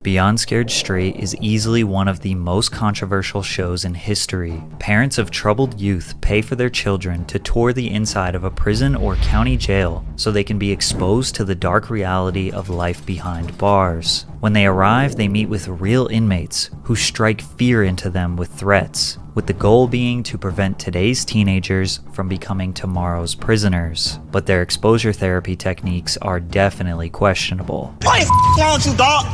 Beyond Scared Straight is easily one of the most controversial shows in history. Parents of troubled youth pay for their children to tour the inside of a prison or county jail so they can be exposed to the dark reality of life behind bars. When they arrive, they meet with real inmates who strike fear into them with threats, with the goal being to prevent today's teenagers from becoming tomorrow's prisoners. But their exposure therapy techniques are definitely questionable. What is wrong with you, dog?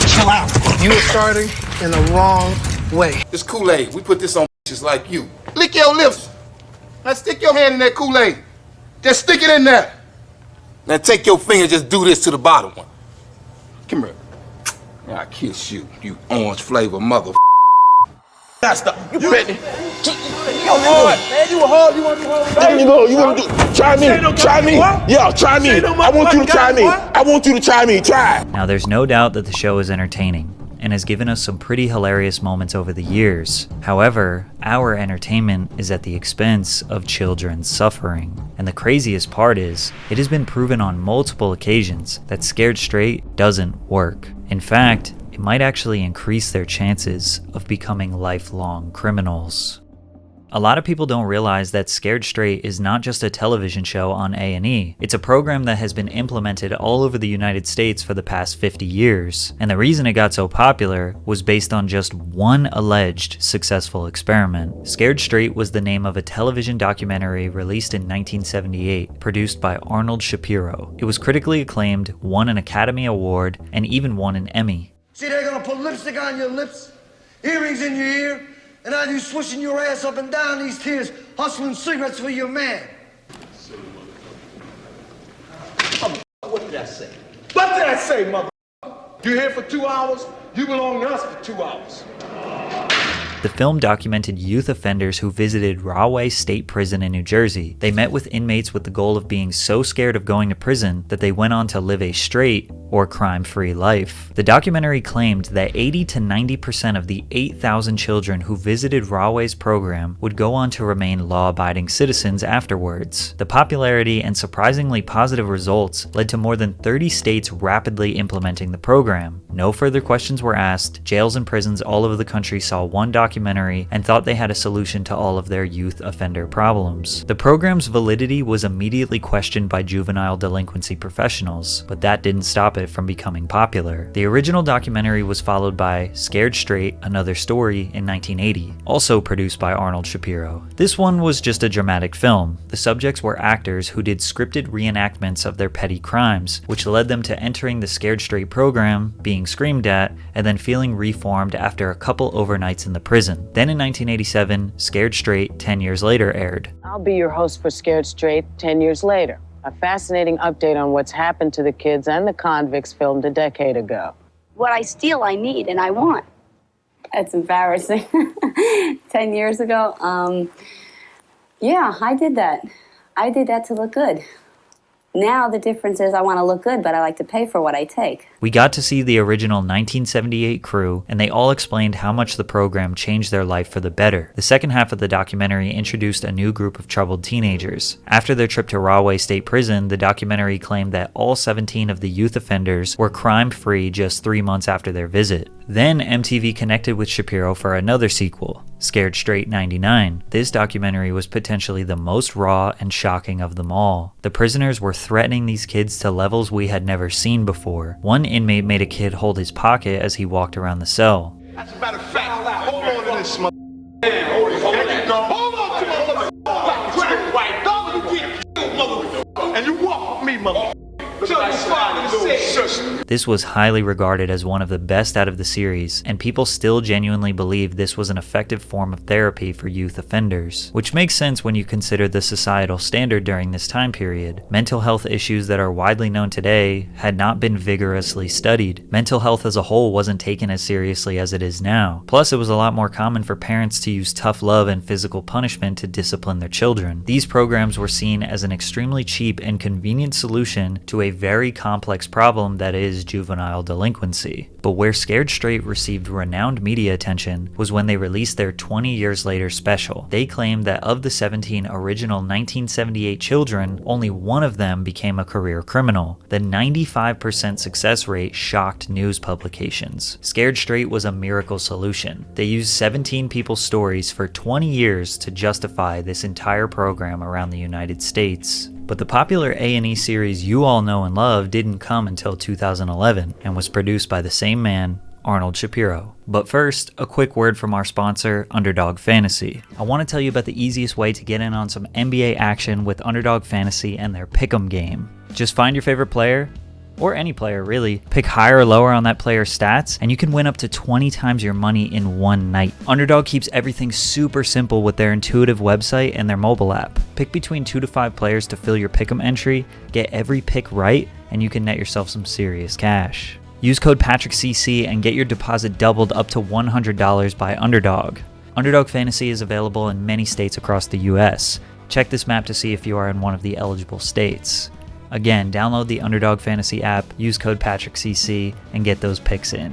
Chill out. You are starting in the wrong way. This Kool-Aid, we put this on just like you. Lick your lips. Now stick your hand in that Kool-Aid. Just stick it in there. Now take your finger, just do this to the bottom one. Come here. Now I kiss you, you orange flavor mother. That's the. You ready? You hard, man. You hard. You want to be hard? There you go. You want to do? Try me. Try me. Yeah, try me. I want you to try me. I want you to try me. Try. Now, there's no doubt that the show is entertaining and has given us some pretty hilarious moments over the years. However, our entertainment is at the expense of children's suffering. And the craziest part is, it has been proven on multiple occasions that Scared Straight doesn't work. In fact, it might actually increase their chances of becoming lifelong criminals. A lot of people don't realize that Scared Straight is not just a television show on A&E. It's a program that has been implemented all over the United States for the past 50 years. And the reason it got so popular was based on just one alleged successful experiment. Scared Straight was the name of a television documentary released in 1978, produced by Arnold Shapiro. It was critically acclaimed, won an Academy Award, and even won an Emmy. See, they're gonna put lipstick on your lips, earrings in your ear, and have you swishing your ass up and down these tears, hustling cigarettes for your man. What did I say? What did I say, mother? You here for 2 hours? You belong to us for 2 hours. The film documented youth offenders who visited Rahway State Prison in New Jersey. They met with inmates with the goal of being so scared of going to prison that they went on to live a straight or crime-free life. The documentary claimed that 80 to 90% of the 8,000 children who visited Rahway's program would go on to remain law-abiding citizens afterwards. The popularity and surprisingly positive results led to more than 30 states rapidly implementing the program. No further questions were asked. Jails and prisons all over the country saw one documentary and thought they had a solution to all of their youth offender problems. The program's validity was immediately questioned by juvenile delinquency professionals, but that didn't stop it from becoming popular. The original documentary was followed by Scared Straight, Another Story in 1980, also produced by Arnold Shapiro. This one was just a dramatic film. The subjects were actors who did scripted reenactments of their petty crimes, which led them to entering the Scared Straight program, being screamed at, and then feeling reformed after a couple overnights in the prison. Then in 1987, Scared Straight 10 years later aired. I'll be your host for Scared Straight 10 years later. A fascinating update on what's happened to the kids and the convicts filmed a decade ago. What I steal, I need, and I want. It's embarrassing. 10 years ago, yeah, I did that. I did that to look good. Now the difference is I want to look good, but I like to pay for what I take. We got to see the original 1978 crew, and they all explained how much the program changed their life for the better. The second half of the documentary introduced a new group of troubled teenagers. After their trip to Rahway State Prison, the documentary claimed that all 17 of the youth offenders were crime-free just 3 months after their visit. Then MTV connected with Shapiro for another sequel, Scared Straight 99. This documentary was potentially the most raw and shocking of them all. The prisoners were threatening these kids to levels we had never seen before. One inmate made a kid hold his pocket as he walked around the cell. As a matter of fact, hold on to this mother. Hold on to my mother. White dog, you get killed, mother. And you walk with me, mother. This was highly regarded as one of the best out of the series, and people still genuinely believe this was an effective form of therapy for youth offenders, which makes sense when you consider the societal standard during this time period. Mental health issues that are widely known today had not been vigorously studied. Mental health as a whole wasn't taken as seriously as it is now. Plus, it was a lot more common for parents to use tough love and physical punishment to discipline their children. These programs were seen as an extremely cheap and convenient solution to a very complex problem that is is juvenile delinquency. But where Scared Straight received renowned media attention was when they released their 20 years later special. They claimed that of the 17 original 1978 children, only one of them became a career criminal. The 95% success rate shocked news publications. Scared Straight was a miracle solution. They used 17 people's stories for 20 years to justify this entire program around the United States. But the popular A&E series you all know and love didn't come until 2011 and was produced by the same man, Arnold Shapiro. But first, a quick word from our sponsor, Underdog Fantasy. I want to tell you about the easiest way to get in on some NBA action with Underdog Fantasy and their Pick'em game. Just find your favorite player, or any player really, pick higher or lower on that player's stats, and you can win up to 20 times your money in one night. Underdog keeps everything super simple with their intuitive website and their mobile app. Pick between 2 to 5 players to fill your pick'em entry, get every pick right, and you can net yourself some serious cash. Use code PatrickCC and get your deposit doubled up to $100 by Underdog. Underdog Fantasy is available in many states across the US. Check this map to see if you are in one of the eligible states. Again, download the Underdog Fantasy app, use code PatrickCC, and get those picks in.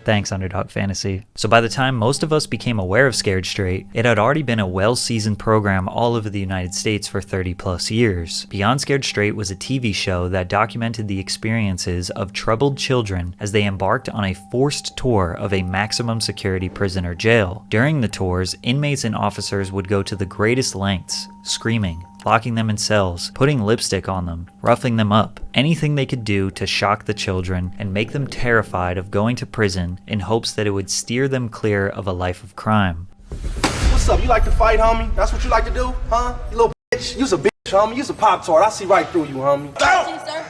Thanks, Underdog Fantasy. So by the time most of us became aware of Scared Straight, it had already been a well-seasoned program all over the United States for 30 plus years. Beyond Scared Straight was a TV show that documented the experiences of troubled children as they embarked on a forced tour of a maximum security prison or jail. During the tours, inmates and officers would go to the greatest lengths, screaming, locking them in cells, putting lipstick on them, roughing them up, anything they could do to shock the children and make them terrified of going to prison in hopes that it would steer them clear of a life of crime. What's up? You like to fight, homie? That's what you like to do, huh? You little bitch. You's a bitch, homie. You's a Pop-Tart. I see right through you, homie.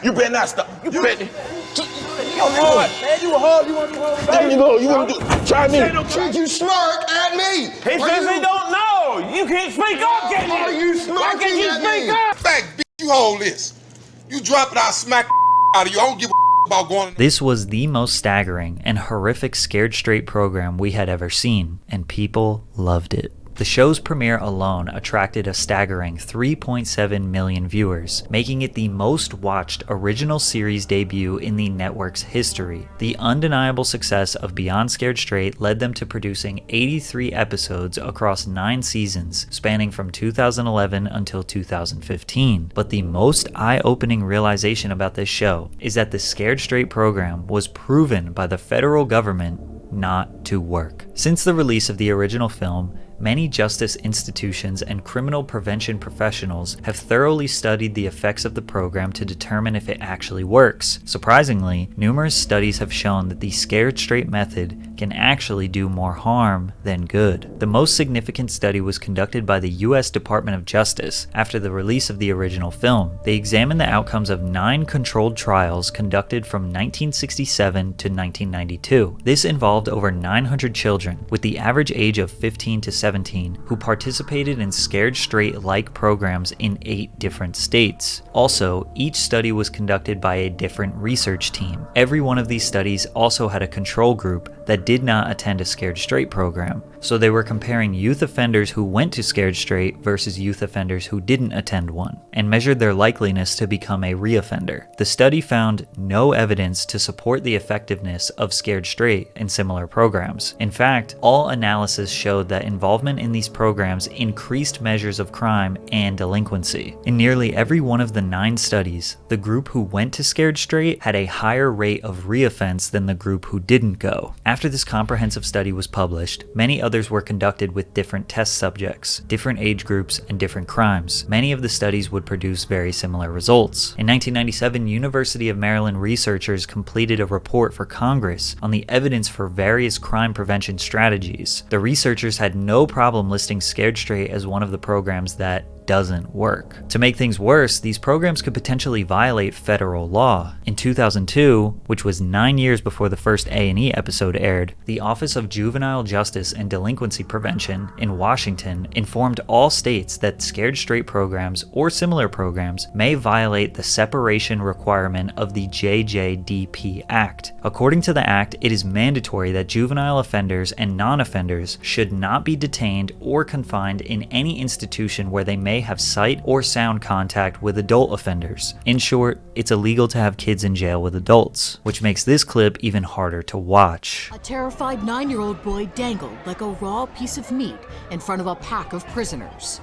You better not stop. You better. Come on, man. You a hard. You want to hold There you go. You want to try me? Should you snark at me? He says he don't know. You can't speak up, can you? Are you Why snarking can't you at speak me? up? Fact, bitch, you hold this. You drop it, I'll smack out of you. I don't give a about going. This was the most staggering and horrific Scared Straight program we had ever seen, and people loved it. The show's premiere alone attracted a staggering 3.7 million viewers, making it the most watched original series debut in the network's history. The undeniable success of Beyond Scared Straight led them to producing 83 episodes across 9 seasons, spanning from 2011 until 2015. But the most eye-opening realization about this show is that the Scared Straight program was proven by the federal government not to work. Since the release of the original film, many justice institutions and criminal prevention professionals have thoroughly studied the effects of the program to determine if it actually works. Surprisingly, numerous studies have shown that the Scared Straight method can actually do more harm than good. The most significant study was conducted by the US Department of Justice after the release of the original film. They examined the outcomes of 9 controlled trials conducted from 1967 to 1992. This involved over 900 children, with the average age of 15 to 17, who participated in Scared Straight-like programs in 8 different states. Also, each study was conducted by a different research team. Every one of these studies also had a control group that did not attend a Scared Straight program. So they were comparing youth offenders who went to Scared Straight versus youth offenders who didn't attend one, and measured their likeliness to become a reoffender. The study found no evidence to support the effectiveness of Scared Straight in similar programs. In fact, all analysis showed that involvement in these programs increased measures of crime and delinquency. In nearly every one of the 9 studies, the group who went to Scared Straight had a higher rate of reoffense than the group who didn't go. After this comprehensive study was published, many others were conducted with different test subjects, different age groups, and different crimes. Many of the studies would produce very similar results. In 1997, University of Maryland researchers completed a report for Congress on the evidence for various crime prevention strategies. The researchers had no problem listing Scared Straight as one of the programs that doesn't work. To make things worse, these programs could potentially violate federal law. In 2002, which was 9 years before the first A&E episode aired, the Office of Juvenile Justice and Delinquency Prevention in Washington informed all states that Scared Straight programs or similar programs may violate the separation requirement of the JJDP Act. According to the act, it is mandatory that juvenile offenders and non-offenders should not be detained or confined in any institution where they may may have sight or sound contact with adult offenders. In short, it's illegal to have kids in jail with adults, which makes this clip even harder to watch. A terrified 9-year-old boy dangled like a raw piece of meat in front of a pack of prisoners.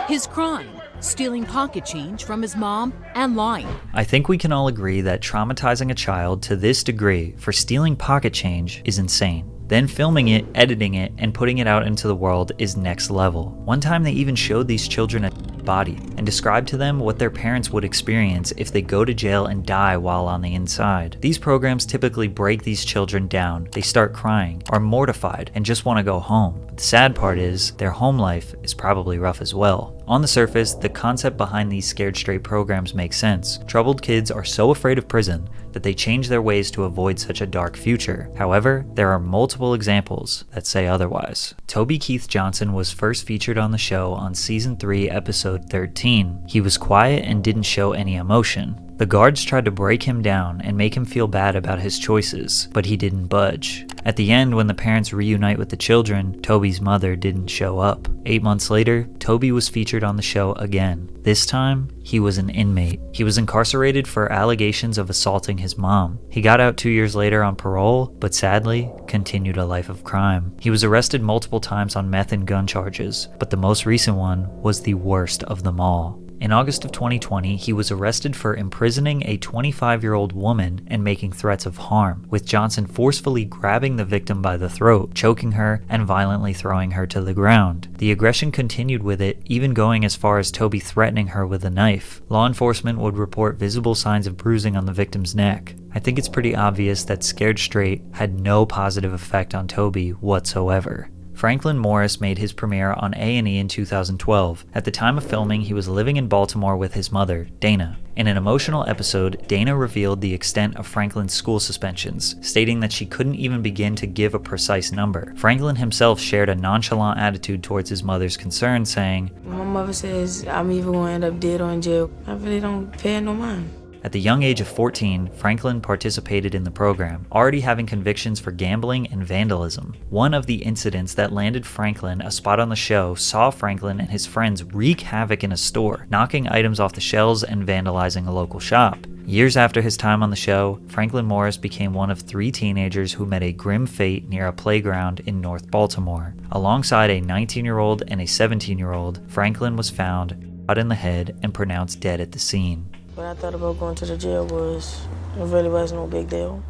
His crime, stealing pocket change from his mom and lying. I think we can all agree that traumatizing a child to this degree for stealing pocket change is insane. Then filming it, editing it, and putting it out into the world is next level. One time they even showed these children a body and described to them what their parents would experience if they go to jail and die while on the inside. These programs typically break these children down. They start crying, are mortified, and just want to go home. But the sad part is, their home life is probably rough as well. On the surface, the concept behind these Scared Straight programs makes sense. Troubled kids are so afraid of prison that they change their ways to avoid such a dark future. However, there are multiple examples that say otherwise. Toby Keith Johnson was first featured on the show on season 3, episode 13. He was quiet and didn't show any emotion. The guards tried to break him down and make him feel bad about his choices, but he didn't budge. At the end, when the parents reunite with the children, Toby's mother didn't show up. 8 months later, Toby was featured on the show again. This time, he was an inmate. He was incarcerated for allegations of assaulting his mom. He got out 2 years later on parole, but sadly, continued a life of crime. He was arrested multiple times on meth and gun charges, but the most recent one was the worst of them all. In August of 2020, he was arrested for imprisoning a 25-year-old woman and making threats of harm, with Johnson forcefully grabbing the victim by the throat, choking her, and violently throwing her to the ground. The aggression continued with it, even going as far as Toby threatening her with a knife. Law enforcement would report visible signs of bruising on the victim's neck. I think it's pretty obvious that Scared Straight had no positive effect on Toby whatsoever. Franklin Morris made his premiere on A&E in 2012. At the time of filming, he was living in Baltimore with his mother, Dana. In an emotional episode, Dana revealed the extent of Franklin's school suspensions, stating that she couldn't even begin to give a precise number. Franklin himself shared a nonchalant attitude towards his mother's concern, saying, "My mother says I'm either going to end up dead or in jail. I really don't pay no mind." At the young age of 14, Franklin participated in the program, already having convictions for gambling and vandalism. One of the incidents that landed Franklin a spot on the show saw Franklin and his friends wreak havoc in a store, knocking items off the shelves and vandalizing a local shop. Years after his time on the show, Franklin Morris became one of 3 teenagers who met a grim fate near a playground in North Baltimore. Alongside a 19-year-old and a 17-year-old, Franklin was found shot in the head and pronounced dead at the scene. What I thought about going to the jail was, it really was no big deal.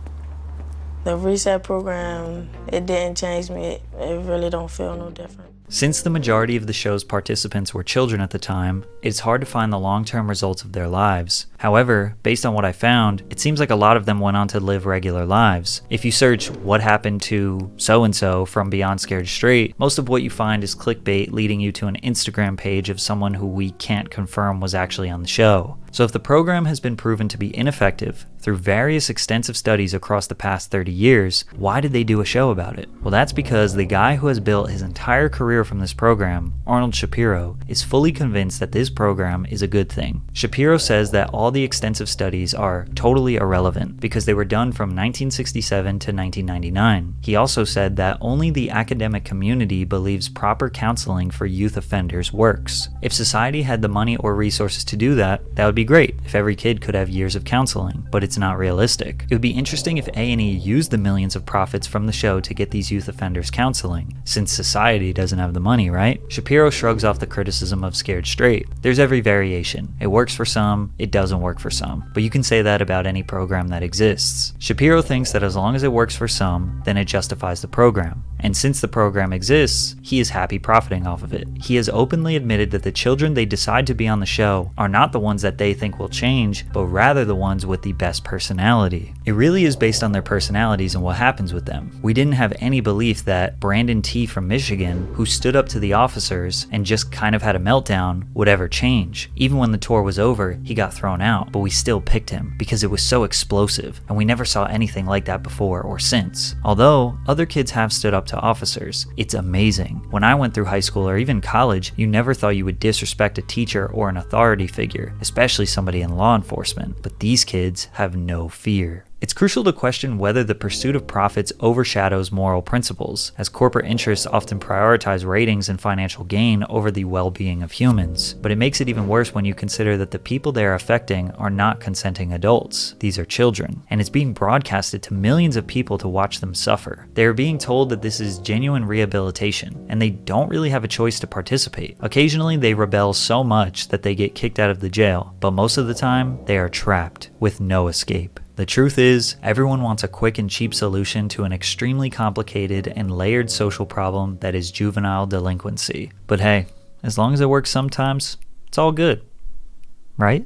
The reset program, it didn't change me. It really don't feel no different. Since the majority of the show's participants were children at the time, it's hard to find the long-term results of their lives. However, based on what I found, it seems like a lot of them went on to live regular lives. If you search what happened to so-and-so from Beyond Scared Straight, most of what you find is clickbait leading you to an Instagram page of someone who we can't confirm was actually on the show. So if the program has been proven to be ineffective through various extensive studies across the past 30 years, why did they do a show about it? Well, that's because the guy who has built his entire career from this program, Arnold Shapiro, is fully convinced that this program is a good thing. Shapiro says that all the extensive studies are totally irrelevant because they were done from 1967 to 1999. He also said that only the academic community believes proper counseling for youth offenders works. If society had the money or resources to do that, that would be great if every kid could have years of counseling, but it's not realistic. It would be interesting if A&E used the millions of profits from the show to get these youth offenders counseling, since society doesn't have the money, right? Shapiro shrugs off the criticism of Scared Straight. There's every variation. It works for some, it doesn't work for some, but you can say that about any program that exists. Shapiro thinks that as long as it works for some, then it justifies the program. And since the program exists, he is happy profiting off of it. He has openly admitted that the children they decide to be on the show are not the ones that they think will change, but rather the ones with the best personality. It really is based on their personalities and what happens with them. We didn't have any belief that Brandon T. from Michigan, who stood up to the officers and just kind of had a meltdown, would ever change. Even when the tour was over, he got thrown out, but we still picked him because it was so explosive, and we never saw anything like that before or since. Although other kids have stood up to officers, it's amazing. When I went through high school or even college, you never thought you would disrespect a teacher or an authority figure, especially somebody in law enforcement, but these kids have no fear. It's crucial to question whether the pursuit of profits overshadows moral principles, as corporate interests often prioritize ratings and financial gain over the well-being of humans. But it makes it even worse when you consider that the people they are affecting are not consenting adults. These are children, and it's being broadcasted to millions of people to watch them suffer. They are being told that this is genuine rehabilitation, and they don't really have a choice to participate. Occasionally, they rebel so much that they get kicked out of the jail, but most of the time, they are trapped with no escape. The truth is, everyone wants a quick and cheap solution to an extremely complicated and layered social problem that is juvenile delinquency. But hey, as long as it works sometimes, it's all good, right?